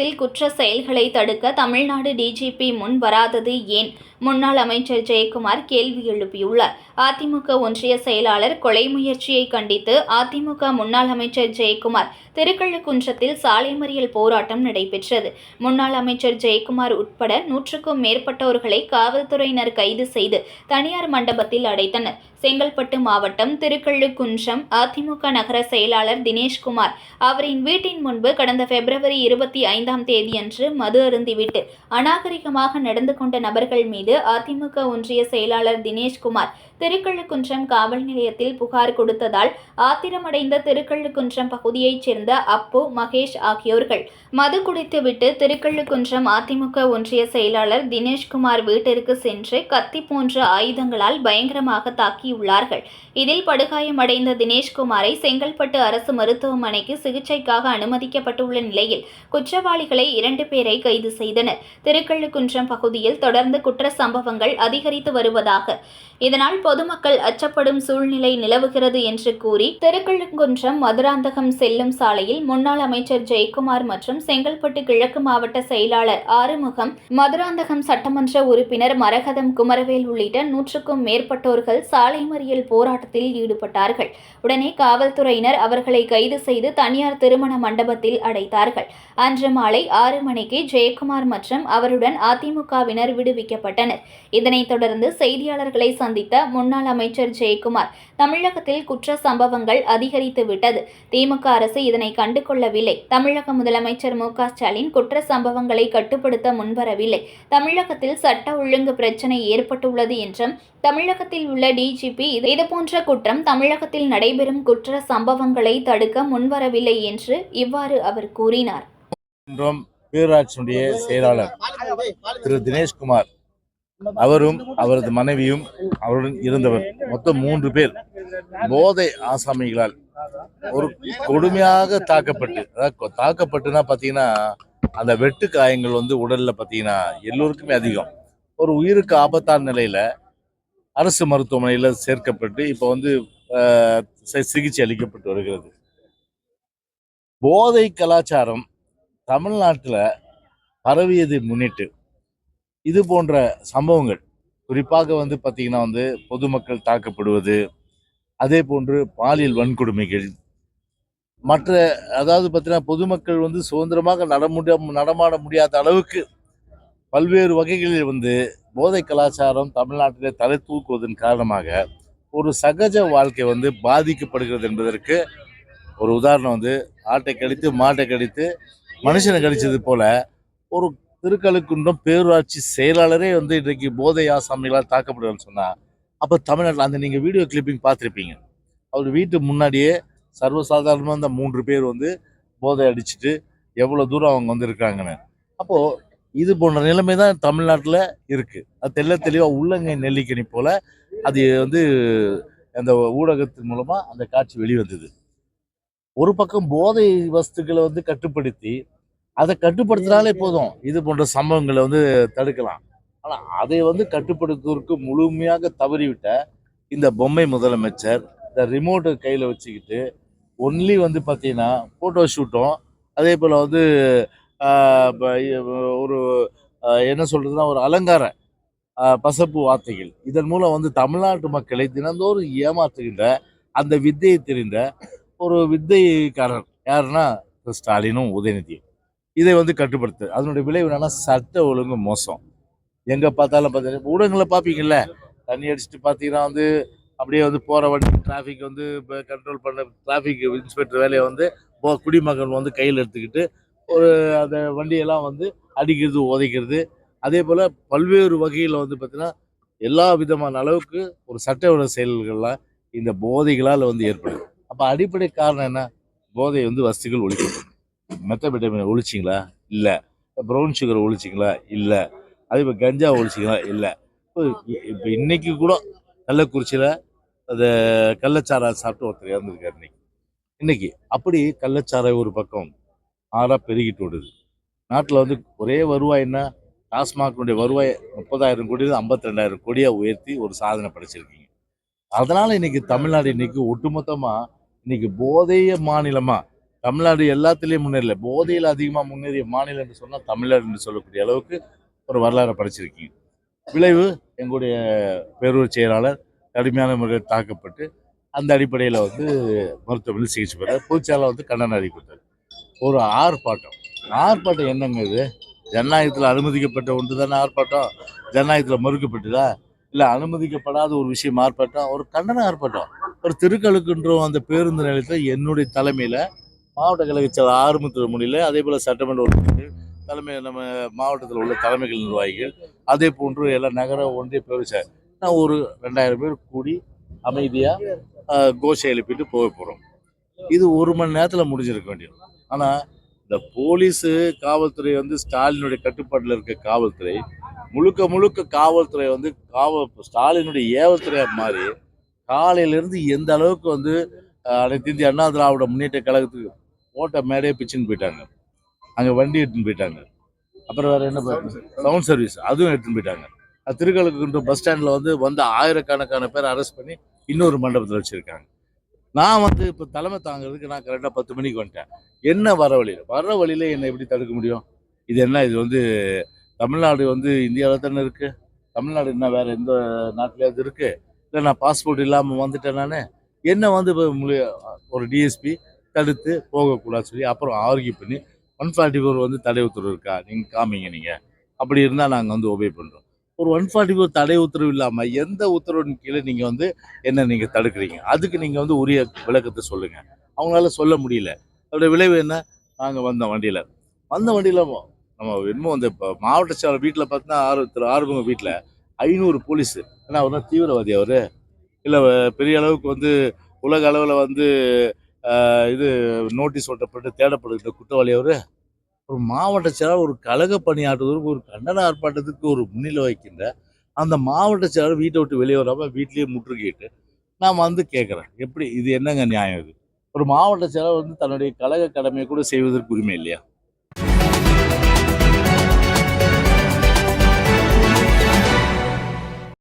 தமிழகத்தில் குற்ற செயல்களை தடுக்க தமிழ்நாடு டிஜிபி முன் வராதது ஏன்? முன்னாள் அமைச்சர் ஜெயக்குமார் கேள்வி எழுப்பியுள்ளார். அதிமுக ஒன்றிய செயலாளர் கொலை முயற்சியை கண்டித்து அதிமுக முன்னாள் அமைச்சர் ஜெயக்குமார் திருக்கழுக்குன்றத்தில் சாலை மறியல் போராட்டம் நடைபெற்றது. முன்னாள் அமைச்சர் ஜெயக்குமார் உட்பட 100க்கும் மேற்பட்டோர்களை காவல்துறையினர் கைது செய்து தனியார் மண்டபத்தில் அடைத்தனர். செங்கல்பட்டு மாவட்டம் திருக்கழுக்குன்றம் அதிமுக நகர செயலாளர் தினேஷ்குமார் அவரின் வீட்டின் முன்பு கடந்த February 25 தேதியன்று மது அருந்திவிட்டு அநாகரிகமாக நடந்து கொண்ட நபர்கள் மீது அதிமுக ஒன்றிய செயலாளர் தினேஷ்குமார் திருக்கழுக்குன்றம் காவல் நிலையத்தில் புகார் கொடுத்ததால் ஆத்திரமடைந்த திருக்கழுக்குன்றம் பகுதியைச் சேர்ந்த அப்பு, மகேஷ் ஆகியோர்கள் மது குடித்துவிட்டு திருக்கழுக்குன்றம் அதிமுக ஒன்றிய செயலாளர் தினேஷ்குமார் வீட்டிற்கு சென்று கத்தி போன்ற ஆயுதங்களால் பயங்கரமாக தாக்கியுள்ளார்கள். இதில் படுகாயமடைந்த தினேஷ்குமாரை செங்கல்பட்டு அரசு மருத்துவமனைக்கு சிகிச்சைக்காக அனுமதிக்கப்பட்டுள்ள நிலையில் குற்றவாளிகளை 2 பேரை கைது செய்தனர். திருக்கழுக்குன்றம் பகுதியில் தொடர்ந்து குற்ற சம்பவங்கள் அதிகரித்து வருவதாக, இதனால் பொதுமக்கள் அச்சப்படும் சூழ்நிலை நிலவுகிறது என்று கூறி திருக்கழுக்குன்றம் மதுராந்தகம் செல்லும் சாலையில் முன்னாள் அமைச்சர் ஜெயக்குமார் மற்றும் செங்கல்பட்டு கிழக்கு மாவட்ட செயலாளர் ஆறுமுகம், மதுராந்தகம் சட்டமன்ற உறுப்பினர் மரகதம் குமரவேல் உள்ளிட்ட 100க்கும் மேற்பட்டோர்கள் சாலை மறியல் போராட்டத்தில் ஈடுபட்டார்கள். உடனே காவல்துறையினர் அவர்களை கைது செய்து தனியார் திருமண மண்டபத்தில் அடைத்தார்கள். அன்று மாலை 6 மணிக்கு ஜெயக்குமார் மற்றும் அவருடன் அதிமுகவினர் விடுவிக்கப்பட்டனர். இதனைத் தொடர்ந்து செய்தியாளர்களை சந்தித்த முன்னாள் அமைச்சர் ஜெயக்குமார், தமிழகத்தில் குற்ற சம்பவங்கள் அதிகரித்து விட்டது. திமுக அரசு இதனை கண்டுகொள்ளவில்லை. தமிழக முதலமைச்சர் மு.க.ஸ்டாலின் குற்ற சம்பவங்களை கட்டுப்படுத்த முன்வரவில்லை. தமிழகத்தில் சட்ட ஒழுங்கு பிரச்சினை ஏற்பட்டுள்ளது என்றும், தமிழகத்தில் உள்ள டிஜிபி இதுபோன்ற குற்றம் தமிழகத்தில் நடைபெறும் குற்ற சம்பவங்களை தடுக்க முன்வரவில்லை என்று இவ்வாறு அவர் கூறினார். பேரூராட்சியுடைய செயலாளர் திரு தினேஷ்குமார் அவரும் அவரது மனைவியும் அவருடன் இருந்தவர் மொத்தம் 3 பேர் போதை ஆசாமிகளால் ஒரு கொடுமையாக தாக்கப்பட்டுனா பார்த்தீங்கன்னா அந்த வெட்டு காயங்கள் உடல்ல பார்த்தீங்கன்னா எல்லோருக்குமே அதிகம். ஒரு உயிருக்கு ஆபத்தான நிலையில அரசு மருத்துவமனையில் சேர்க்கப்பட்டு இப்போ சிகிச்சை அளிக்கப்பட்டு வருகிறது. போதை கலாச்சாரம் தமிழ்நாட்டில் பரவியதை முன்னிட்டு இது போன்ற சம்பவங்கள் குறிப்பாக பார்த்தீங்கன்னா பொதுமக்கள் தாக்கப்படுவது, அதே போன்று பாலியல் வன்கொடுமைகள், மற்ற பார்த்தீங்கன்னா பொதுமக்கள் சுதந்திரமாக நடமாட முடியாத அளவுக்கு பல்வேறு வகைகளில் போதை கலாச்சாரம் தமிழ்நாட்டிலே தலை தூக்குவதன் காரணமாக ஒரு சகஜ வாழ்க்கை பாதிக்கப்படுகிறது என்பதற்கு ஒரு உதாரணம் ஆட்டை கடித்து மாட்டை கடித்து மனுஷனை கடிச்சது போல ஒரு திருக்கழுக்குன்றம் பேரூராட்சி செயலாளரே இன்றைக்கு போதை ஆசாமிகளால் தாக்கப்படுவார்னு சொன்னா, அப்போ தமிழ்நாட்டில் நீங்க வீடியோ கிளிப்பிங் பார்த்துருப்பீங்க. அவர் வீட்டு முன்னாடியே சர்வசாதாரணமாக அந்த 3 பேர் போதை அடிச்சுட்டு எவ்வளவு தூரம் அவங்க இருக்காங்கன்னு. அப்போ இது போன்ற நிலைமை தான் தமிழ்நாட்டில் இருக்கு. அது தெளிவா உள்ளங்கை நெல்லிக்கனி போல அது அந்த ஊடகத்தின் மூலமா அந்த காட்சி வெளிவந்தது. ஒரு பக்கம் போதை வஸ்துக்களை கட்டுப்படுத்தி அதை கட்டுப்படுத்தினாலே போதும், இது போன்ற சம்பவங்களை தடுக்கலாம். ஆனா அதை கட்டுப்படுத்துவதற்கு முழுமையாக தவறிவிட்ட இந்த பொம்மை முதலமைச்சர் இந்த ரிமோட்டை கையில வச்சுக்கிட்டு ஒன்லி பார்த்தீங்கன்னா போட்டோ ஷூட்டும், அதே போல ஒரு என்ன சொல்றதுன்னா ஒரு அலங்கார பசப்பு வார்த்தைகள், இதன் மூலம் தமிழ்நாட்டு மக்களை தினந்தோறும் ஏமாற்றுகின்ற அந்த வித்தையை தெரிந்த ஒரு வித்தைக்காரர் யாருன்னா ஸ்டாலினும் உதயநிதியும். இதை கட்டுப்படுத்து அதனுடைய விளைவு என்னன்னா சட்ட ஒழுங்கு மோசம். எங்க பார்த்தாலும் பார்த்தீங்கன்னா ஊடகங்களை பார்ப்பீங்கல்ல, தண்ணி அடிச்சுட்டு பார்த்தீங்கன்னா அப்படியே போற வண்டி டிராஃபிக் இப்போ கண்ட்ரோல் பண்ண டிராஃபிக் இன்ஸ்பெக்டர் வேலையை குடிமகன் கையில் எடுத்துக்கிட்டு ஒரு அந்த வண்டியெல்லாம் அடிக்கிறது, உதைக்கிறது, அதே போல் பல்வேறு வகையில் பார்த்தீங்கன்னா எல்லா விதமான அளவுக்கு ஒரு சட்ட விரோத செயல்கள்லாம் இந்த போதைகளால் ஏற்படுது. அப்போ அடிப்படை காரணம் என்ன? போதை வஸ்துகள் ஒழிக்கப்படும். மெத்தபெட்டமைன் ஒழிச்சிங்களா? இல்லை. ப்ரௌன் சுகர் ஒழிச்சிங்களா? இல்லை. அதே இப்போ கஞ்சா ஒழிச்சிங்களா? இல்லை. இப்போ இன்னைக்கு கூட கள்ளக்குறிச்சியில் அந்த கள்ளச்சாராயம் சாப்பிட்டு ஒருத்தர் இறந்துருக்காரு. இன்னைக்கு அப்படி கள்ளச்சாராயம் ஒரு பக்கம் ஆறாக பெருகிட்டு விடுது. நாட்டில் ஒரே வருவாய் என்ன? டாஸ்மாகுடைய வருவாய் 30,000 கோடி 52,000 கோடியாக உயர்த்தி ஒரு சாதனை படைச்சிருக்கீங்க. அதனால இன்னைக்கு தமிழ்நாடு இன்னைக்கு ஒட்டுமொத்தமாக இன்னைக்கு போதைய மாநிலமாக தமிழ்நாடு எல்லாத்துலேயும் முன்னேறல. போதையில் அதிகமாக முன்னேறிய மாநிலம் என்று சொன்னால் தமிழ்நாடு என்று சொல்லக்கூடிய அளவுக்கு ஒரு வரலாறை படைச்சிருக்கீங்க. விளைவு எங்களுடைய பேரூர் செயலாளர் கடுமையான முறையில் தாக்கப்பட்டு அந்த அடிப்படையில் வந்து மருத்துவமனையில் சிகிச்சை பெற பொதுச்செயலாளர் வந்து கண்டன அறிவித்தார். ஒரு ஆர்ப்பாட்டம் என்னங்க இது? ஜனநாயகத்தில் அனுமதிக்கப்பட்ட ஒன்று தானே ஆர்ப்பாட்டம்? ஜனநாயகத்தில் மறுக்கப்பட்டதா? இல்லை அனுமதிக்கப்படாத ஒரு விஷயம் ஆர்ப்பாட்டம்? ஒரு கண்டன ஆர்ப்பாட்டம். ஒரு திருக்கழுக்குன்றும் அந்த பேருந்து நிலையத்தில் என்னுடைய தலைமையில் மாவட்ட கழக செயலர் ஆறுமுகத்தில் முன்னிலை, அதே போல் சட்டமன்ற உறுப்பினர்கள் தலைமை, நம்ம மாவட்டத்தில் உள்ள தலைமைகள் நிர்வாகிகள், அதே போன்று எல்லா நகர ஒன்றிய பேரூர் நான் ஒரு 2000 பேர் கூடி அமைதியாக கோஷை எழுப்பிட்டு போக போகிறோம். இது 1 மணி நேரத்தில் முடிஞ்சிருக்க வேண்டியது. ஆனால் இந்த போலீஸு காவல்துறை வந்து ஸ்டாலினுடைய கட்டுப்பாட்டில் இருக்க காவல்துறை முழுக்க காவல்துறை வந்து ஸ்டாலினுடைய ஏவல்துறையாக மாறி காலையிலேருந்து எந்த அளவுக்கு வந்து அனைத்து இந்திய அண்ணா திராவிட முன்னேற்ற கழகத்துக்கு ஓட்ட மேடையே பிச்சுன்னு போயிட்டாங்க. அங்கே வண்டி எடுத்துன்னு போயிட்டாங்க. அப்புறம் வேறு என்ன சவுண்ட் சர்வீஸ் அதுவும் எடுத்துன்னு போயிட்டாங்க. திருக்கழுக்குன்ற பஸ் ஸ்டாண்டில் வந்து ஆயிரக்கணக்கான பேர் அரெஸ்ட் பண்ணி இன்னொரு மண்டபத்தில் வச்சுருக்காங்க. நான் வந்து இப்போ தலைமை தாங்கிறதுக்கு நான் கரெக்டாக 10 மணிக்கு வந்துட்டேன். என்ன வர வழியில் என்னை எப்படி தடுக்க முடியும்? இது என்ன? இது வந்து தமிழ்நாடு வந்து இந்தியாவில் தானே இருக்குது. தமிழ்நாடு என்ன வேறு எந்த நாட்டிலேயாவது இருக்குது? இல்லை நான் பாஸ்போர்ட் இல்லாமல் வந்துட்டேன். நான் என்ன வந்து இப்போ ஒரு டிஎஸ்பி தடுத்து போகக்கூடாது சொல்லி அப்புறம் ஆர்கியூ பண்ணி 144 வந்து தடை உத்தரவு இருக்கா நீங்கள் காமிங்க. நீங்கள் அப்படி இருந்தால் நாங்கள் வந்து ஒபே பண்ணுறோம். ஒரு 144 தடை உத்தரவு இல்லாமல் எந்த உத்தரவின் கீழே நீங்கள் வந்து என்ன நீங்கள் தடுக்கிறீங்க? அதுக்கு நீங்கள் வந்து உரிய விளக்கத்தை சொல்லுங்கள். அவங்களால சொல்ல முடியல. அதோட விளைவு என்ன? நாங்கள் வந்த வண்டியில் நம்ம இன்னும் அந்த மாவட்ட செயலர் வீட்டில் பார்த்தீங்கன்னா ஆறுமுக வீட்டில் 500 போலீஸு. ஏன்னா அவர் தான் தீவிரவாதி. அவர் இல்லை பெரிய அளவுக்கு வந்து உலக அளவில் வந்து இது நோட்டீஸ் ஒட்டப்பட்டு தேடப்படுகிற குற்றவாளி அவர். ஒரு மாவட்ட செயலாளர் ஒரு கழக பணியாற்றுவதற்கு ஒரு கண்டன ஆர்ப்பாட்டத்துக்கு ஒரு முன்னிலை வைக்கின்ற அந்த மாவட்ட செயலாளர் வீட்டை விட்டு வெளியே வராமல் வீட்லேயே முற்றுகையிட்டு நான் வந்து கேட்குறேன், எப்படி இது? என்னங்க நியாயம் இது? ஒரு மாவட்ட செயலாளர் வந்து தன்னுடைய கழக கடமையை கூட செய்வதற்கு உரிமை இல்லையா?